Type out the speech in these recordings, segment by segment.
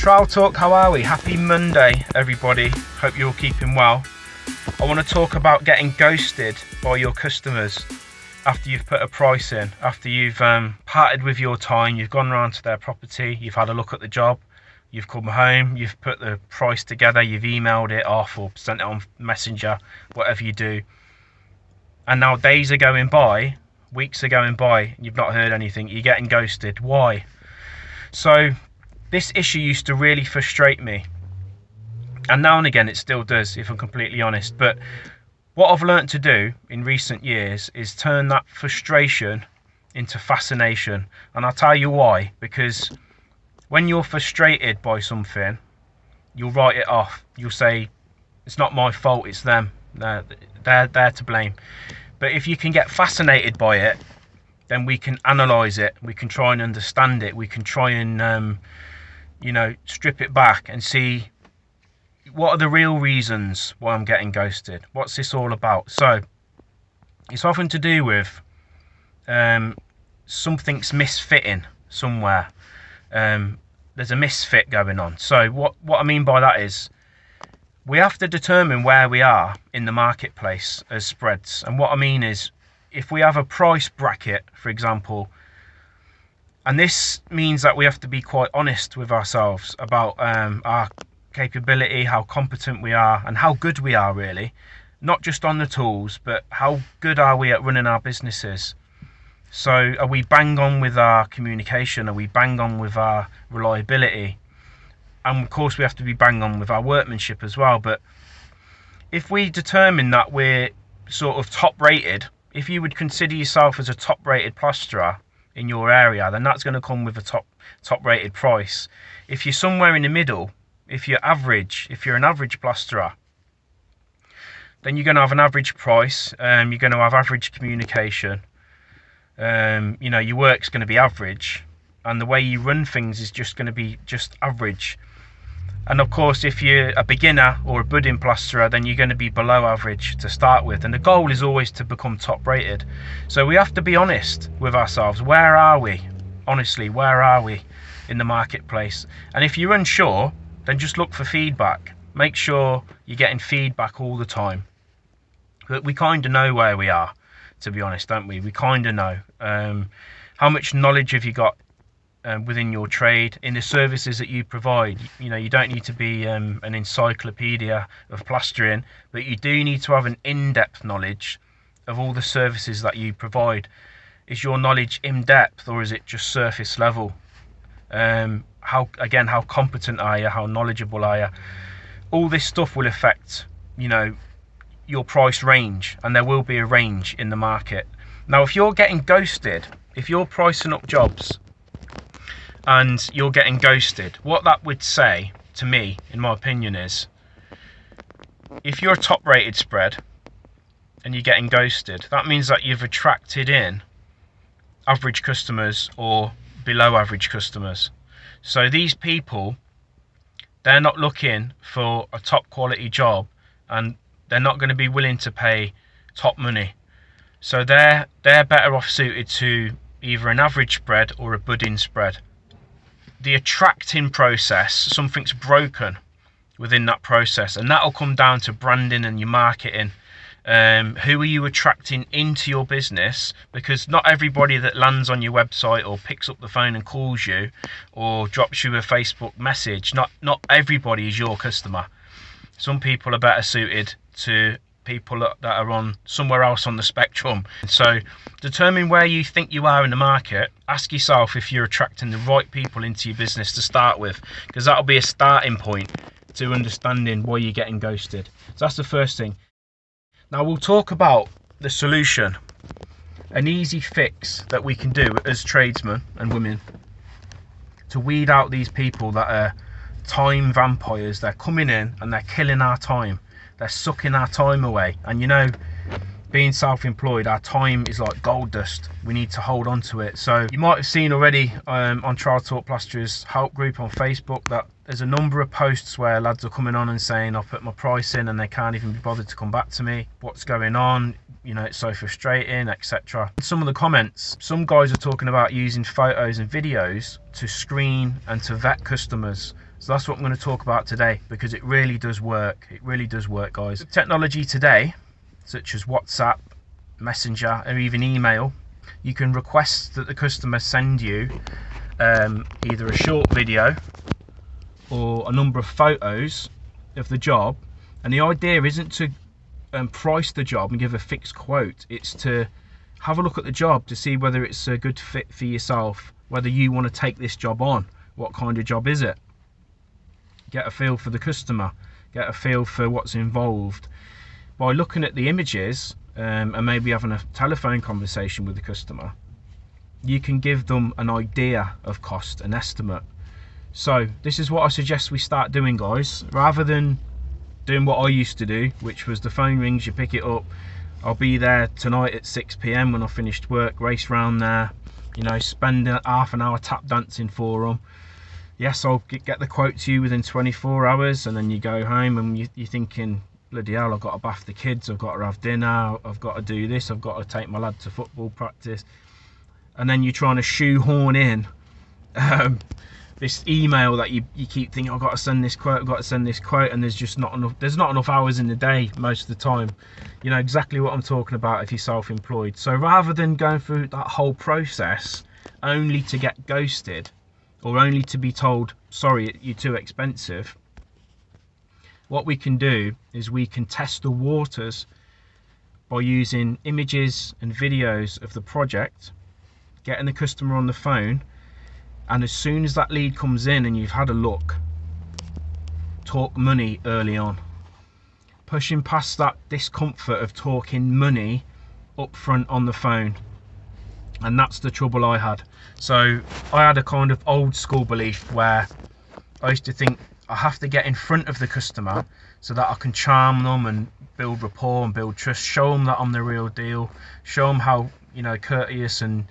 Trowel Talk, how are we? Happy Monday, everybody. Hope you're all keeping well. I want to talk about getting ghosted by your customers after you've put a price in, after you've parted with your time, you've gone around to their property, you've had a look at the job, you've come home, you've put the price together, you've emailed it off or sent it on Messenger, whatever you do. And now days are going by, weeks are going by, and you've not heard anything, you're getting ghosted. Why? So this issue used to really frustrate me, and now and again it still does, if I'm completely honest. But what I've learnt to do in recent years is turn that frustration into fascination. And I'll tell you why. Because when you're frustrated by something, you'll write it off. You'll say, it's not my fault, it's them. They're to blame. But if you can get fascinated by it, then we can analyse it. We can try and understand it. We can try and strip it back and see what are the real reasons why I'm getting ghosted. What's this all about? So it's often to do with something's misfitting somewhere. There's a misfit going on. So what I mean by that is we have to determine where we are in the marketplace as spreads. And what I mean is, if we have a price bracket, for example, and this means that we have to be quite honest with ourselves about our capability, how competent we are, and how good we are, really. Not just on the tools, but how good are we at running our businesses. So are we bang on with our communication? Are we bang on with our reliability? And of course we have to be bang on with our workmanship as well. But if we determine that we're sort of top rated, if you would consider yourself as a top rated plasterer in your area, then that's going to come with a top rated price. If you're somewhere in the middle, if you're average, if you're an average plasterer, then you're going to have an average price. You're going to have average communication. Your work's going to be average, and the way you run things is just going to be just average. And of course, if you're a beginner or a budding plasterer, then you're going to be below average to start with. And the goal is always to become top rated. So we have to be honest with ourselves. Where are we? Honestly, where are we in the marketplace? And if you're unsure, then just look for feedback. Make sure you're getting feedback all the time. But we kind of know where we are, to be honest, don't we? We kind of know. How much knowledge have you got within your trade, in the services that you provide? You don't need to be an encyclopedia of plastering, but you do need to have an in-depth knowledge of all the services that you provide. Is your knowledge in-depth, or is it just surface level? How competent are you? How knowledgeable are you? All this stuff will affect, your price range, and there will be a range in the market. Now, if you're getting ghosted, if you're pricing up jobs and you're getting ghosted, what that would say to me, in my opinion, is if you're a top rated spread and you're getting ghosted, that means that you've attracted in average customers or below average customers. So these people, they're not looking for a top quality job, and they're not going to be willing to pay top money. So they're better off suited to either an average spread or a budding spread. The attracting process, something's broken within that process, and that'll come down to branding and your marketing. Who are you attracting into your business? Because not everybody that lands on your website or picks up the phone and calls you or drops you a Facebook message, not everybody is your customer. Some people are better suited to people that are on somewhere else on the spectrum. So determine where you think you are in the market. Ask yourself if you're attracting the right people into your business to start with, because that'll be a starting point to understanding why you're getting ghosted. So that's the first thing. Now we'll talk about the solution, an easy fix that we can do as tradesmen and women to weed out these people that are time vampires. They're coming in and they're killing our time. They're sucking our time away. And being self-employed, our time is like gold dust. We need to hold on to it. So you might have seen already on Trowel Talk Plasterers help group on Facebook that there's a number of posts where lads are coming on and saying, I'll put my price in, and they can't even be bothered to come back to me. What's going on? It's so frustrating, etc. Some of the comments, some guys are talking about using photos and videos to screen and to vet customers So that's what I'm going to talk about today, because it really does work. It really does work, guys. The technology today, such as WhatsApp, Messenger, or even email, you can request that the customer send you either a short video or a number of photos of the job. And the idea isn't to price the job and give a fixed quote. It's to have a look at the job to see whether it's a good fit for yourself, whether you want to take this job on. What kind of job is it? Get a feel for the customer, get a feel for what's involved. By looking at the images and maybe having a telephone conversation with the customer, you can give them an idea of cost, an estimate. So this is what I suggest we start doing, guys. Rather than doing what I used to do, which was the phone rings, you pick it up, I'll be there tonight at 6 PM when I finished work, race round there, you know, spend half an hour tap dancing for them. Yes, I'll get the quote to you within 24 hours, and then you go home and you're thinking, bloody hell, I've got to bath the kids, I've got to have dinner, I've got to do this, I've got to take my lad to football practice. And then you're trying to shoehorn in this email that you keep thinking, I've got to send this quote, I've got to send this quote, and there's not enough hours in the day most of the time. You know exactly what I'm talking about if you're self-employed. So rather than going through that whole process only to get ghosted, or only to be told, sorry, you're too expensive, what we can do is we can test the waters by using images and videos of the project, getting the customer on the phone, and as soon as that lead comes in and you've had a look, talk money early on. Pushing past that discomfort of talking money up front on the phone. And that's the trouble I had. So I had a kind of old school belief where I used to think I have to get in front of the customer so that I can charm them and build rapport and build trust, show them that I'm the real deal, show them how, you know, courteous and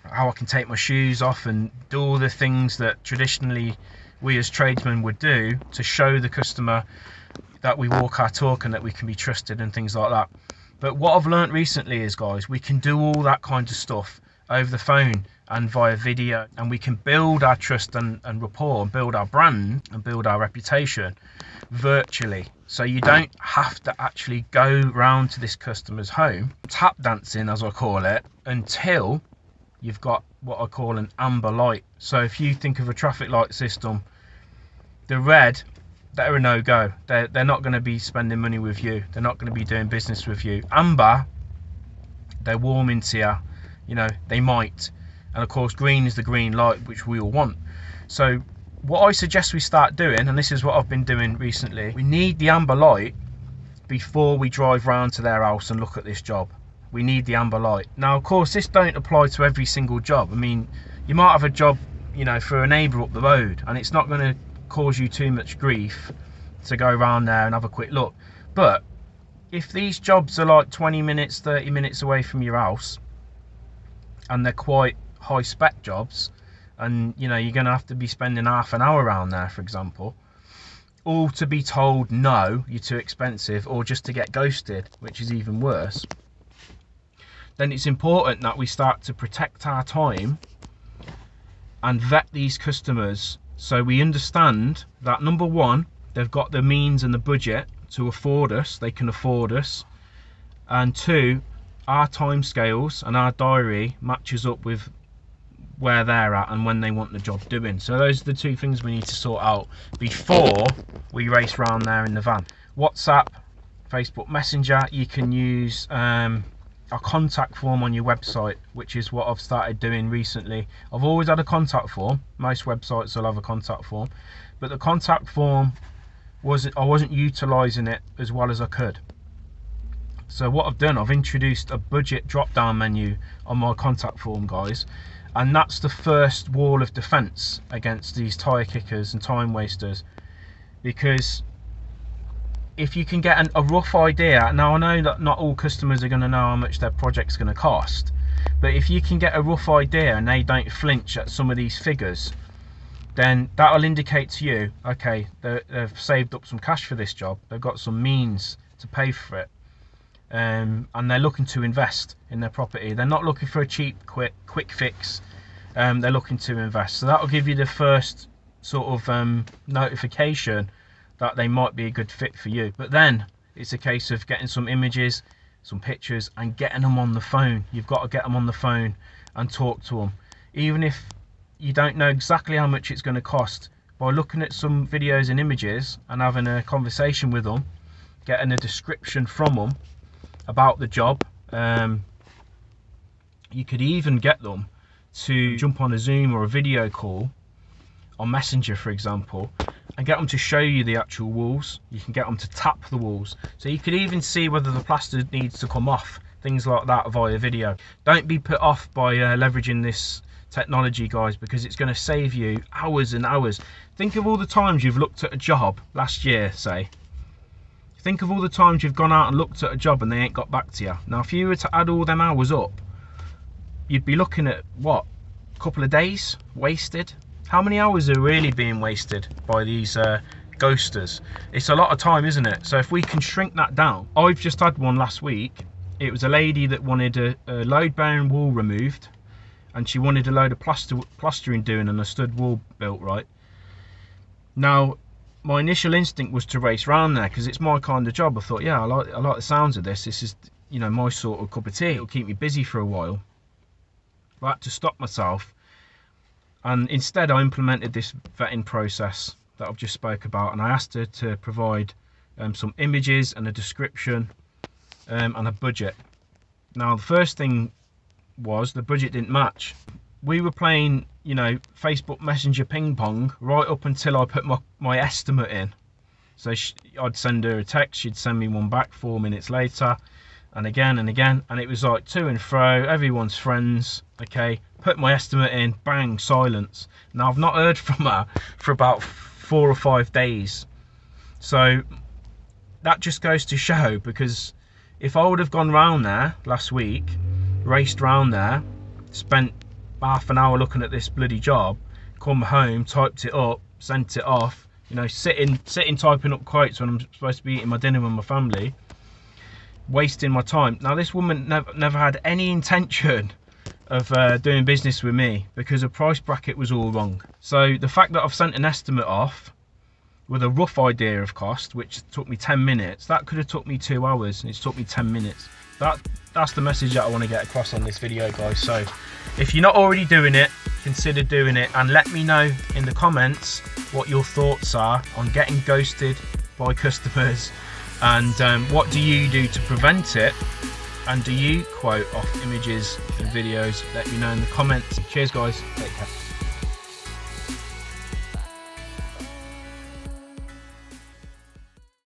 how I can take my shoes off and do all the things that traditionally we as tradesmen would do to show the customer that we walk our talk and that we can be trusted and things like that. But what I've learned recently is, guys, we can do all that kind of stuff over the phone and via video, and we can build our trust and rapport and build our brand and build our reputation virtually. So you don't have to actually go round to this customer's home, tap dancing as I call it, until you've got what I call an amber light. So if you think of a traffic light system, the red, they're a no-go. They're not going to be spending money with you. They're not going to be doing business with you. Amber, they're warm into you. You know, they might. And of course, green is the green light, which we all want. So what I suggest we start doing, and this is what I've been doing recently, we need the amber light before we drive round to their house and look at this job. We need the amber light. Now, of course, this don't apply to every single job. I mean, you might have a job, you know, for a neighbour up the road, and it's not going to cause you too much grief to go around there and have a quick look. But if these jobs are like 20 minutes, 30 minutes away from your house, and they're quite high spec jobs, and you know you're going to have to be spending half an hour around there, for example, all to be told no, you're too expensive, or just to get ghosted, which is even worse, then it's important that we start to protect our time and vet these customers, so we understand that, number one, they've got the means and the budget to afford us, they can afford us, and two, our timescales and our diary matches up with where they're at and when they want the job doing. So those are the two things we need to sort out before we race around there in the van. WhatsApp, Facebook Messenger, you can use a contact form on your website, which is what I've started doing recently. I've always had a contact form. Most websites will have a contact form, but the contact form I wasn't utilising it as well as I could. So what I've done, I've introduced a budget drop-down menu on my contact form, guys, and that's the first wall of defence against these tyre kickers and time wasters. Because if you can get a rough idea, now I know that not all customers are going to know how much their project's going to cost, but if you can get a rough idea and they don't flinch at some of these figures, then that'll indicate to you, okay, they've saved up some cash for this job, they've got some means to pay for it, and they're looking to invest in their property. They're not looking for a cheap quick fix, they're looking to invest. So that'll give you the first sort of notification that they might be a good fit for you. But then it's a case of getting some images, some pictures, and getting them on the phone. You've got to get them on the phone and talk to them, even if you don't know exactly how much it's going to cost. By looking at some videos and images and having a conversation with them, getting a description from them about the job, you could even get them to jump on a Zoom or a video call on Messenger, for example, and get them to show you the actual walls. You can get them to tap the walls, so you could even see whether the plaster needs to come off, things like that via video. Don't be put off by leveraging this technology, guys, because it's going to save you hours and hours. Think of all the times you've looked at a job last year, say. Think of all the times you've gone out and looked at a job and they ain't got back to you. Now, if you were to add all them hours up, you'd be looking at, what, a couple of days wasted? How many hours are really being wasted by these ghosters? It's a lot of time, isn't it? So if we can shrink that down. I've just had one last week. It was a lady that wanted a load-bearing wall removed, and she wanted a load of plastering doing and a stud wall built, right? Now, my initial instinct was to race round there because it's my kind of job. I thought, yeah, I like the sounds of this. This is, you know, my sort of cup of tea. It'll keep me busy for a while. I had to stop myself, and instead I implemented this vetting process that I've just spoke about, and I asked her to provide some images and a description and a budget. Now, the first thing was the budget didn't match. We were playing, you know, Facebook Messenger ping pong right up until I put my estimate in. So I'd send her a text, she'd send me one back 4 minutes later, and again, and it was like to and fro, everyone's friends. Okay, put my estimate in, bang, silence. Now, I've not heard from her for about 4 or 5 days. So that just goes to show, because if I would have gone round there last week, raced round there, spent half an hour looking at this bloody job, come home, typed it up, sent it off, you know, sitting typing up quotes when I'm supposed to be eating my dinner with my family, wasting my time. Now, this woman never had any intention of doing business with me because her price bracket was all wrong. So the fact that I've sent an estimate off with a rough idea of cost, which took me 10 minutes, that could have took me 2 hours, and it's took me 10 minutes. That's the message that I want to get across on this video, guys. So if you're not already doing it, consider doing it, and let me know in the comments what your thoughts are on getting ghosted by customers, and what do you do to prevent it, and do you quote off images and videos? Let me know in the comments. Cheers, guys, take care.